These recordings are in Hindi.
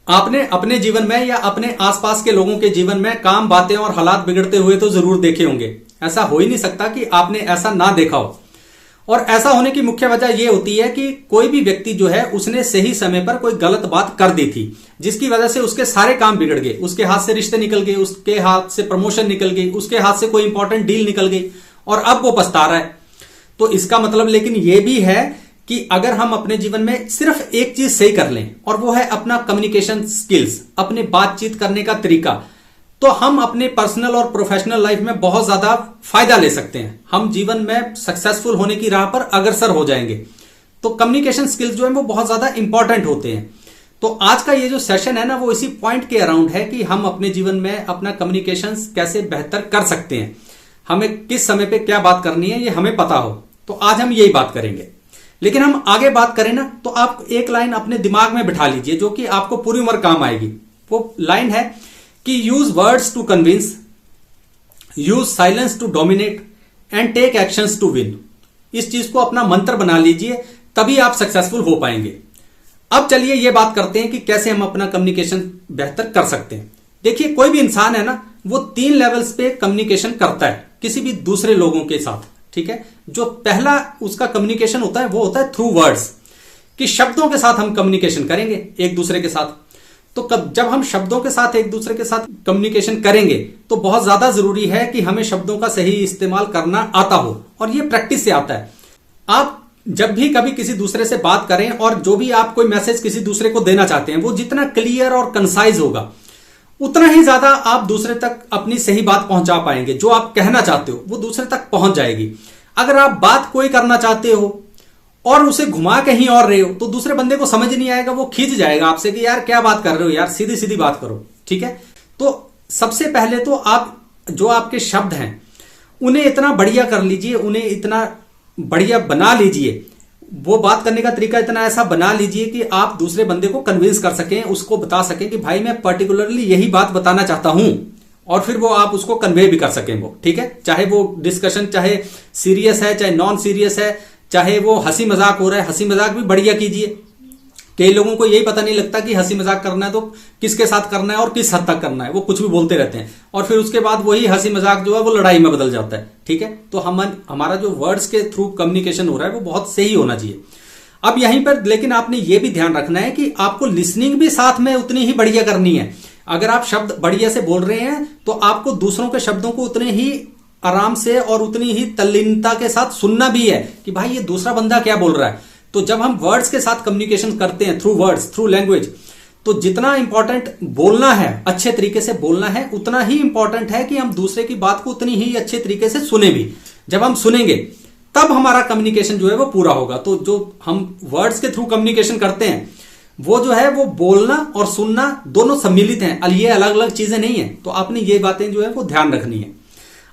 आपने अपने जीवन में या अपने आसपास के लोगों के जीवन में काम, बातें और हालात बिगड़ते हुए तो जरूर देखे होंगे। ऐसा हो ही नहीं सकता कि आपने ऐसा ना देखा हो। और ऐसा होने की मुख्य वजह यह होती है कि कोई भी व्यक्ति जो है उसने सही समय पर कोई गलत बात कर दी थी, जिसकी वजह से उसके सारे काम बिगड़ गए। उसके हाथ से रिश्ते निकल गए, उसके हाथ से प्रमोशन निकल गई, उसके हाथ से कोई इंपॉर्टेंट डील निकल गई और अब वो पछता रहा है। तो इसका मतलब लेकिन यह भी है कि अगर हम अपने जीवन में सिर्फ एक चीज सही कर लें और वो है अपना कम्युनिकेशन स्किल्स, अपने बातचीत करने का तरीका, तो हम अपने पर्सनल और प्रोफेशनल लाइफ में बहुत ज्यादा फायदा ले सकते हैं। हम जीवन में सक्सेसफुल होने की राह पर अग्रसर हो जाएंगे। तो कम्युनिकेशन स्किल्स जो है वो बहुत ज्यादा इंपॉर्टेंट होते हैं। तो आज का ये जो सेशन है ना, वो इसी पॉइंट के अराउंड है कि हम अपने जीवन में अपना कम्युनिकेशन कैसे बेहतर कर सकते हैं, हमें किस समय पे क्या बात करनी है ये हमें पता हो। तो आज हम यही बात करेंगे। लेकिन हम आगे बात करें ना, तो आप एक लाइन अपने दिमाग में बिठा लीजिए जो कि आपको पूरी उम्र काम आएगी। वो लाइन है कि use words to convince, use silence to dominate and take actions to win. इस चीज को अपना मंत्र बना लीजिए, तभी आप सक्सेसफुल हो पाएंगे। अब चलिए ये बात करते हैं कि कैसे हम अपना कम्युनिकेशन बेहतर कर सकते हैं। देखिए, कोई भी इंसान है ना, वो 3 लेवल्स पे कम्युनिकेशन करता है किसी भी दूसरे लोगों के साथ। ठीक है, जो पहला उसका कम्युनिकेशन होता है वो होता है थ्रू वर्ड्स, कि शब्दों के साथ हम कम्युनिकेशन करेंगे एक दूसरे के साथ। तो जब हम शब्दों के साथ एक दूसरे के साथ कम्युनिकेशन करेंगे तो बहुत ज्यादा जरूरी है कि हमें शब्दों का सही इस्तेमाल करना आता हो, और ये प्रैक्टिस से आता है। आप जब भी कभी किसी दूसरे से बात करें और जो भी आप कोई मैसेज किसी दूसरे को देना चाहते हैं, वो जितना क्लियर और कंसाइज होगा उतना ही ज्यादा आप दूसरे तक अपनी सही बात पहुंचा पाएंगे। जो आप कहना चाहते हो वो दूसरे तक पहुंच जाएगी। अगर आप बात कोई करना चाहते हो और उसे घुमा कहीं और रहे हो तो दूसरे बंदे को समझ नहीं आएगा, वो खींच जाएगा आपसे कि यार क्या बात कर रहे हो यार, सीधी सीधी बात करो। ठीक है, तो सबसे पहले तो आप जो आपके शब्द हैं उन्हें इतना बढ़िया कर लीजिए, उन्हें इतना बढ़िया बना लीजिए, वो बात करने का तरीका इतना ऐसा बना लीजिए कि आप दूसरे बंदे को कन्विंस कर सकें, उसको बता सकें कि भाई मैं पर्टिकुलरली यही बात बताना चाहता हूं, और फिर वो आप उसको कन्वे भी कर सकें वो। ठीक है, चाहे वो डिस्कशन चाहे सीरियस है चाहे नॉन सीरियस है, चाहे वो हंसी मजाक हो रहा है, हंसी मजाक भी बढ़िया कीजिए। कई लोगों को यही पता नहीं लगता कि हंसी मजाक करना है तो किसके साथ करना है और किस हद तक करना है, वो कुछ भी बोलते रहते हैं और फिर उसके बाद वही हंसी मजाक जो है वो लड़ाई में बदल जाता है। ठीक है, तो हमारा जो वर्ड्स के थ्रू कम्युनिकेशन हो रहा है वो बहुत सही होना चाहिए। अब यहीं पर लेकिन आपने ये भी ध्यान रखना है कि आपको लिसनिंग भी साथ में उतनी ही बढ़िया करनी है। अगर आप शब्द बढ़िया से बोल रहे हैं तो आपको दूसरों के शब्दों को उतने ही आराम से और उतनी ही तल्लीनता के साथ सुनना भी है कि भाई ये दूसरा बंदा क्या बोल रहा है। तो जब हम वर्ड्स के साथ कम्युनिकेशन करते हैं थ्रू वर्ड्स, थ्रू लैंग्वेज, तो जितना इंपॉर्टेंट बोलना है, अच्छे तरीके से बोलना है, उतना ही इंपॉर्टेंट है कि हम दूसरे की बात को उतनी ही अच्छे तरीके से सुने भी। जब हम सुनेंगे तब हमारा कम्युनिकेशन जो है वो पूरा होगा। तो जो हम वर्ड्स के थ्रू कम्युनिकेशन करते हैं वो जो है वो बोलना और सुनना दोनों सम्मिलित हैं, ये अलग अलग चीजें नहीं है। तो आपने ये बातें जो है वो ध्यान रखनी है।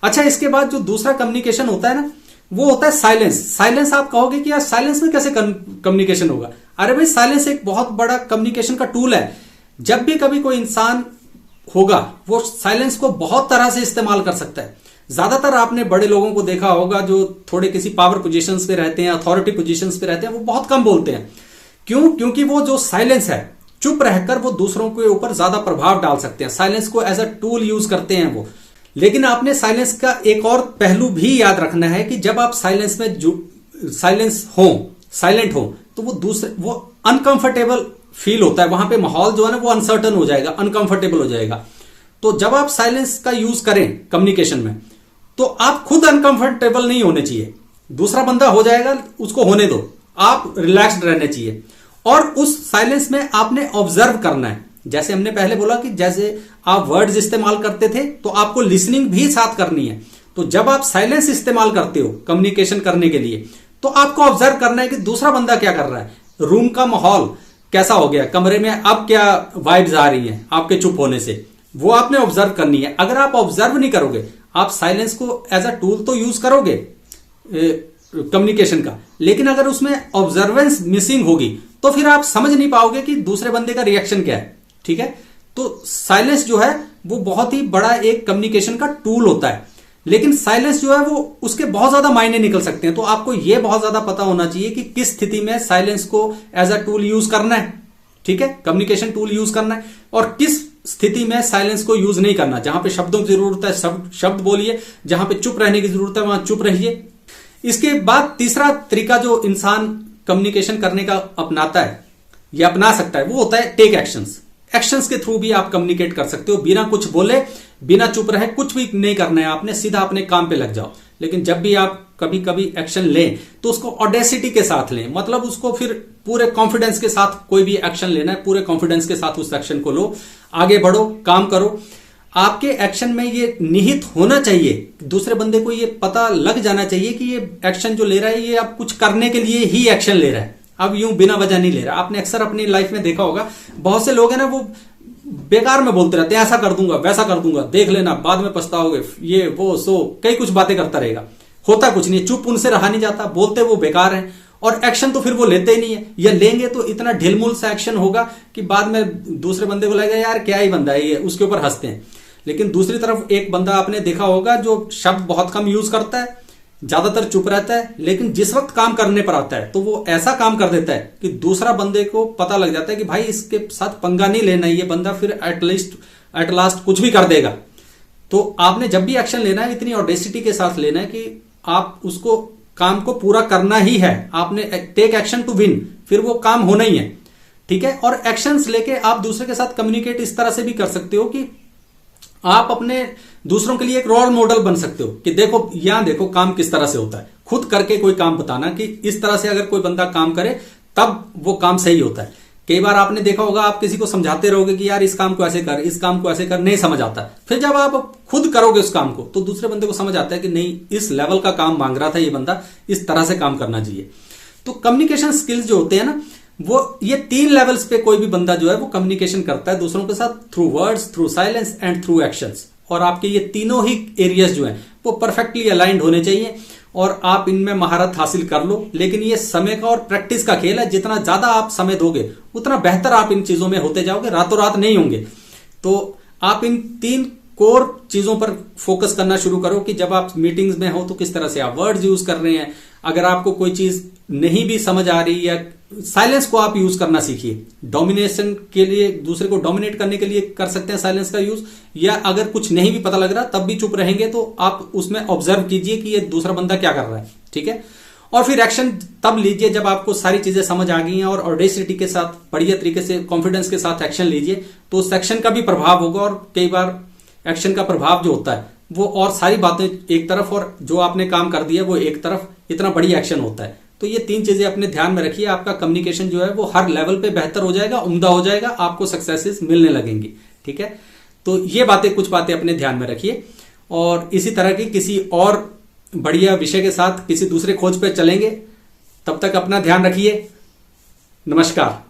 अच्छा, इसके बाद जो दूसरा कम्युनिकेशन होता है ना, वो होता है साइलेंस। साइलेंस आप कहोगे कि यार साइलेंस में कैसे कम्युनिकेशन होगा? अरे भाई, साइलेंस एक बहुत बड़ा कम्युनिकेशन का टूल है। जब भी कभी कोई इंसान होगा वो साइलेंस को बहुत तरह से इस्तेमाल कर सकता है। ज्यादातर आपने बड़े लोगों को देखा होगा जो थोड़े किसी पावर पोजीशंस पे रहते हैं, अथॉरिटी पोजीशंस पे रहते हैं, वो बहुत कम बोलते हैं। क्यों? क्योंकि वो जो साइलेंस है, चुप रहकर वो दूसरों के ऊपर ज्यादा प्रभाव डाल सकते हैं। साइलेंस को एज अ टूल यूज करते हैं वो। लेकिन आपने साइलेंस का एक और पहलू भी याद रखना है कि जब आप साइलेंस में साइलेंट हो तो वो अनकंफर्टेबल फील होता है। वहां पे माहौल जो है ना वो अनसर्टन हो जाएगा, अनकंफर्टेबल हो जाएगा। तो जब आप साइलेंस का यूज करें कम्युनिकेशन में तो आप खुद अनकंफर्टेबल नहीं होने चाहिए। दूसरा बंदा हो जाएगा, उसको होने दो, आप रिलैक्स्ड रहने चाहिए। और उस साइलेंस में आपने ऑब्जर्व करना है। जैसे हमने पहले बोला कि जैसे आप वर्ड्स इस्तेमाल करते थे तो आपको लिसनिंग भी साथ करनी है। तो जब आप साइलेंस इस्तेमाल करते हो कम्युनिकेशन करने के लिए तो आपको ऑब्जर्व करना है कि दूसरा बंदा क्या कर रहा है, रूम का माहौल कैसा हो गया, कमरे में अब क्या वाइब्स आ रही हैं आपके चुप होने से, वो आपने ऑब्जर्व करनी है। अगर आप ऑब्जर्व नहीं करोगे, आप साइलेंस को एज अ टूल तो यूज करोगे कम्युनिकेशन का, लेकिन अगर उसमें ऑब्जर्वेंस मिसिंग होगी तो फिर आप समझ नहीं पाओगे कि दूसरे बंदे का रिएक्शन क्या है। ठीक है, तो साइलेंस जो है वो बहुत ही बड़ा एक कम्युनिकेशन का टूल होता है। लेकिन साइलेंस जो है वो उसके बहुत ज्यादा मायने निकल सकते हैं। तो आपको यह बहुत ज्यादा पता होना चाहिए कि किस स्थिति में साइलेंस को एज अ टूल यूज करना है। ठीक है, कम्युनिकेशन टूल यूज करना है। और किस स्थिति में साइलेंस को यूज नहीं करना, जहां पे शब्दों की जरूरत है शब्द बोलिए, जहां पे चुप रहने की जरूरत है वहां चुप रहिए। इसके बाद तीसरा तरीका जो इंसान कम्युनिकेशन करने का अपनाता है या अपना सकता है, वो होता है टेक एक्शंस। एक्शंस के थ्रू भी आप कम्युनिकेट कर सकते हो, बिना कुछ बोले, बिना चुप रहे, कुछ भी नहीं करना है आपने, सीधा अपने काम पे लग जाओ। लेकिन जब भी आप कभी कभी एक्शन लें तो उसको ऑडेसिटी के साथ लें, मतलब उसको फिर पूरे कॉन्फिडेंस के साथ कोई भी एक्शन लेना है, पूरे कॉन्फिडेंस के साथ उस एक्शन को लो, आगे बढ़ो, काम करो। आपके एक्शन में ये निहित होना चाहिए, दूसरे बंदे को ये पता लग जाना चाहिए कि ये एक्शन जो ले रहा है ये अब कुछ करने के लिए ही एक्शन ले रहा है, अब यूं बिना वजह नहीं ले रहा। आपने अक्सर अपनी लाइफ में देखा होगा, बहुत से लोग हैं ना वो बेकार में बोलते रहते हैं, ऐसा कर दूंगा, वैसा कर दूंगा, देख लेना, बाद में पछताओगे, ये वो सो कई कुछ बातें करता रहेगा, होता कुछ नहीं, चुप उनसे रहा नहीं जाता, बोलते वो बेकार हैं और एक्शन तो फिर वो लेते ही नहीं है, या लेंगे तो इतना ढिलमुल सा एक्शन होगा कि बाद में दूसरे बंदे को लगेगा यार क्या ही बंदा है ये, उसके ऊपर हंसते हैं। लेकिन दूसरी तरफ एक बंदा आपने देखा होगा जो शब्द बहुत कम यूज करता है, ज्यादातर चुप रहता है, लेकिन जिस वक्त काम करने पर आता है तो वो ऐसा काम कर देता है कि दूसरा बंदे को पता लग जाता है कि भाई इसके साथ पंगा नहीं लेना, ये बंदा फिर एट लास्ट कुछ भी कर देगा। तो आपने जब भी एक्शन लेना है इतनी ऑडेसिटी के साथ लेना है कि आप उसको काम को पूरा करना ही है, आपने टेक एक्शन टू विन, फिर वो काम होना ही है, ठीक है। और एक्शंस लेके आप दूसरे के साथ कम्युनिकेट इस तरह से भी कर सकते हो कि आप अपने दूसरों के लिए एक रोल मॉडल बन सकते हो कि देखो यहां देखो काम किस तरह से होता है, खुद करके कोई काम बताना कि इस तरह से अगर कोई बंदा काम करे तब वो काम सही होता है। कई बार आपने देखा होगा आप किसी को समझाते रहोगे कि यार इस काम को ऐसे कर, इस काम को ऐसे कर, नहीं समझ आता, फिर जब आप खुद करोगे उस काम को तो दूसरे बंदे को समझ आता है कि नहीं इस लेवल का काम मांग रहा था ये बंदा, इस तरह से काम करना चाहिए। तो कम्युनिकेशन स्किल्स जो होते हैं ना, वो ये 3 लेवल्स पे कोई भी बंदा जो है वो कम्युनिकेशन करता है दूसरों के साथ, through words, through silence and through actions. और आपके ये तीनों ही एरियाज जो हैं वो परफेक्टली अलाइंड होने चाहिए और आप इनमें महारत हासिल कर लो। लेकिन ये समय का और प्रैक्टिस का खेल है, जितना ज्यादा आप समय दोगे उतना बेहतर आप इन चीजों में होते जाओगे, रातों रात नहीं होंगे। तो आप इन 3 कोर चीजों पर फोकस करना शुरू करो कि जब आप मीटिंग्स में हो तो किस तरह से आप वर्ड्स यूज कर रहे हैं, अगर आपको कोई चीज नहीं भी समझ आ रही या साइलेंस को आप यूज करना सीखिए। डोमिनेशन के लिए, दूसरे को डोमिनेट करने के लिए कर सकते हैं साइलेंस का यूज, या अगर कुछ नहीं भी पता लग रहा तब भी चुप रहेंगे तो आप उसमें ऑब्जर्व कीजिए कि ये दूसरा बंदा क्या कर रहा है, ठीक है। और फिर एक्शन तब लीजिए जब आपको सारी चीजें समझ आ गई हैं और ऑडेसिटी के साथ, बढ़िया तरीके से, कॉन्फिडेंस के साथ एक्शन लीजिए तो उस एक्शन का भी प्रभाव होगा। और कई बार एक्शन का प्रभाव जो होता है वो और सारी बातें एक तरफ और जो आपने काम कर दिया वो एक तरफ, इतना बड़ी एक्शन होता है। तो ये 3 चीजें अपने ध्यान में रखिए, आपका कम्युनिकेशन जो है वो हर लेवल पे बेहतर हो जाएगा, उम्दा हो जाएगा, आपको सक्सेसेस मिलने लगेंगी, ठीक है। तो ये बातें, कुछ बातें अपने ध्यान में रखिए और इसी तरह की किसी और बढ़िया विषय के साथ किसी दूसरे खोज पे चलेंगे। तब तक अपना ध्यान रखिए। नमस्कार।